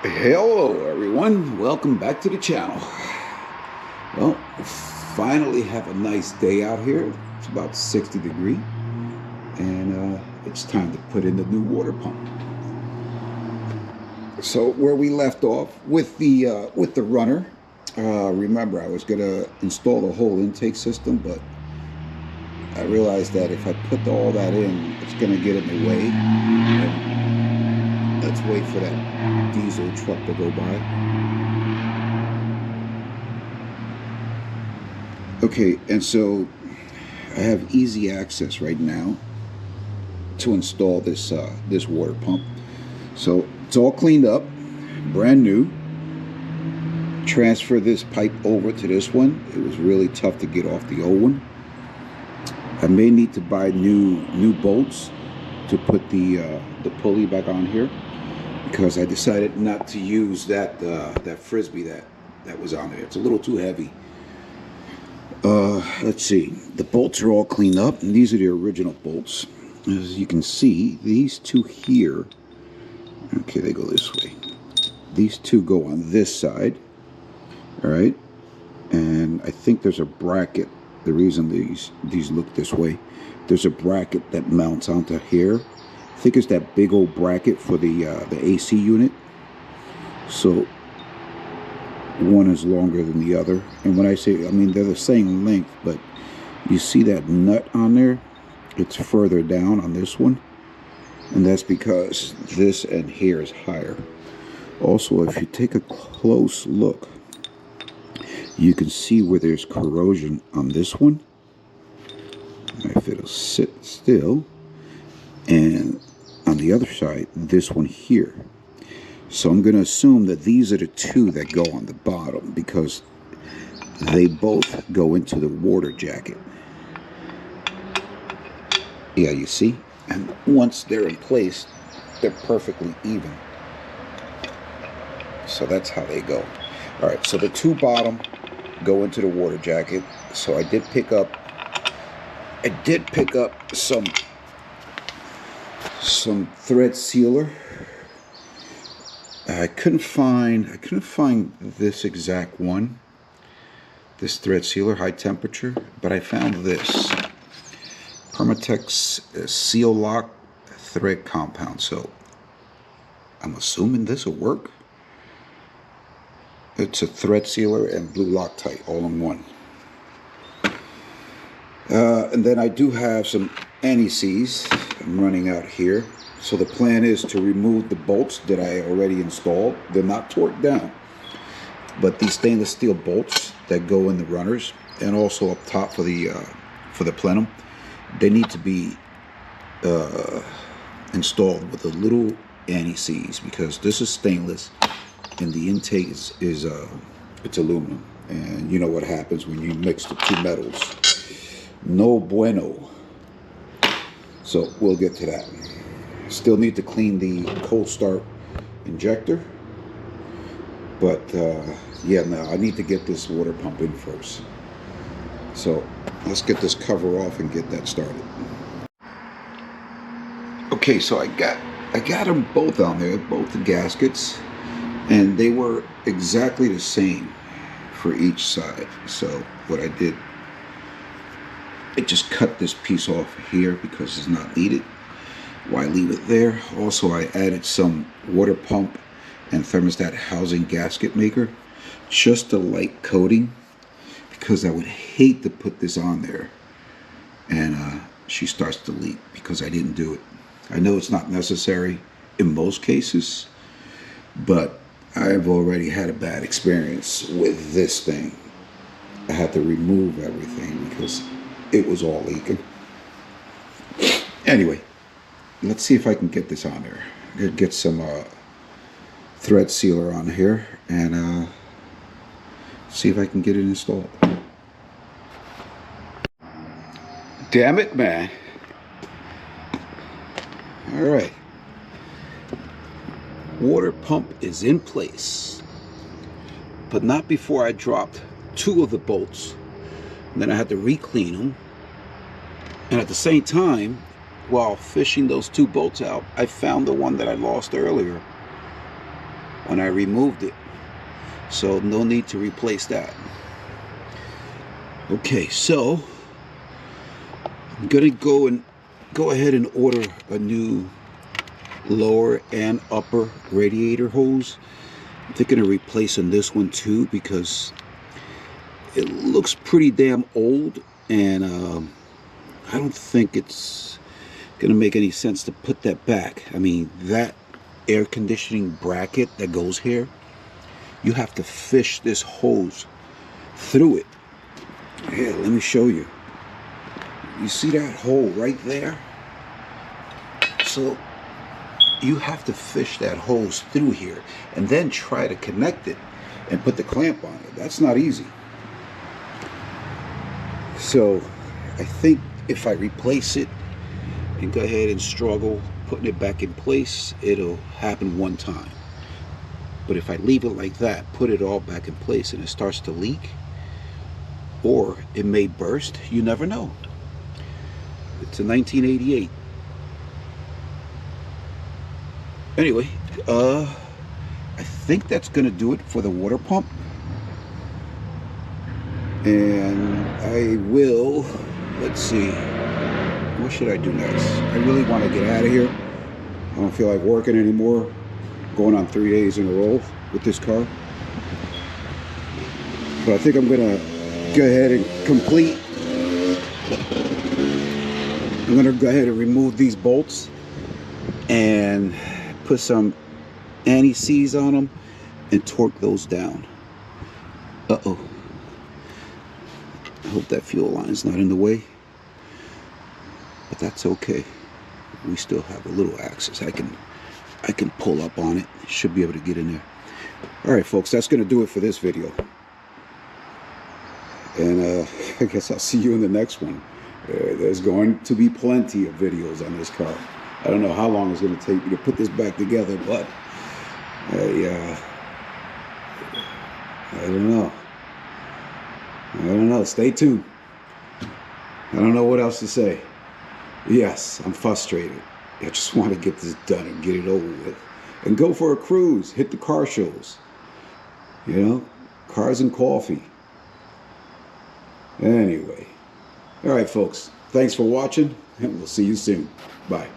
Hello everyone, welcome back to the channel. Well, finally have a nice day out here. It's about 60 degrees and it's time to put in the new water pump. So where we left off with the runner, remember I was gonna install the whole intake system, but I realized that if I put all that in, it's gonna get in the way. And let's wait for that diesel truck to go by. Okay, and so I have easy access right now to install this this water pump. So it's all cleaned up, brand new. Transfer this pipe over to this one. It was really tough to get off the old one. I may need to buy new bolts to put the pulley back on here, because I decided not to use that frisbee that was on there. It's a little too heavy. Let's see. The bolts are all cleaned up, and these are the original bolts. As you can see, these two here, okay, they go this way. These two go on this side, all right? And I think there's a bracket. The reason these look this way, there's a bracket that mounts onto here. I think it's that big old bracket for the AC unit. So one is longer than the other. And when I say, I mean, they're the same length, but you see that nut on there? It's further down on this one. And that's because this end here is higher. Also, if you take a close look, you can see where there's corrosion on this one. If it'll sit still. And on the other side, this one here. So I'm going to assume that these are the two that go on the bottom, because they both go into the water jacket. Yeah, you see? And once they're in place, they're perfectly even. So that's how they go. All right, so the two bottom go into the water jacket. So I did pick up some thread sealer. I couldn't find this exact one, this thread sealer, high temperature, but I found this Permatex seal lock thread compound. So I'm assuming this will work. It's a thread sealer and blue Loctite all in one. And then I do have some anti-seize I'm running out here. So the plan is to remove the bolts that I already installed. They're not torqued down, but these stainless steel bolts that go in the runners, and also up top for the plenum, they need to be installed with a little anti-seize, because this is stainless and the intake is it's aluminum, and you know what happens when you mix the two metals. No bueno. So we'll get to that. Still need to clean the cold start injector, but yeah, no, I need to get this water pump in first. So let's get this cover off and get that started. Okay, so I got them both on there, both the gaskets, and they were exactly the same for each side. So what I did, I just cut this piece off here because it's not needed. Why leave it there? Also, I added some water pump and thermostat housing gasket maker, just a light coating, because I would hate to put this on there and she starts to leak because I didn't do it. I know it's not necessary in most cases, but I've already had a bad experience with this thing. I had to remove everything because it was all leaking. Anyway, let's see if I can get this on there. Get some thread sealer on here and see if I can get it installed. Damn it, man. All right. Water pump is in place, but not before I dropped two of the bolts. And then I had to re-clean them. And at the same time, while fishing those two bolts out, I found the one that I lost earlier. when I removed it. So no need to replace that. Okay, so I'm gonna go ahead and order a new lower and upper radiator hose. I'm thinking of replacing this one too because it looks pretty damn old, and I don't think it's gonna make any sense to put that back. I mean, that air conditioning bracket that goes here, you have to fish this hose through it. Here, let me show you. You see that hole right there? So you have to fish that hose through here and then try to connect it and put the clamp on it. That's not easy. So I think if I replace it and go ahead and struggle putting it back in place, it'll happen one time. But if I leave it like that, put it all back in place, and it starts to leak, or it may burst, you never know. It's a 1988. Anyway, I think that's gonna do it for the water pump. And I will, let's see, what should I do next? I really want to get out of here. I don't feel like working anymore. Going on 3 days in a row with this car. But I think I'm gonna go ahead and complete. I'm gonna go ahead and remove these bolts and put some anti-seize on them and torque those down. Uh-oh. I hope that fuel line's not in the way, but that's okay. We still have a little access. I can pull up on it. Should be able to get in there. All right, folks, that's going to do it for this video. And I guess I'll see you in the next one. There's going to be plenty of videos on this car. I don't know how long it's going to take me to put this back together, but yeah, I don't know. Stay tuned. I don't know what else to say. Yes, I'm frustrated. I just want to get this done and get it over with. And go for a cruise. Hit the car shows. You know, cars and coffee. Anyway. All right, folks. Thanks for watching, and we'll see you soon. Bye.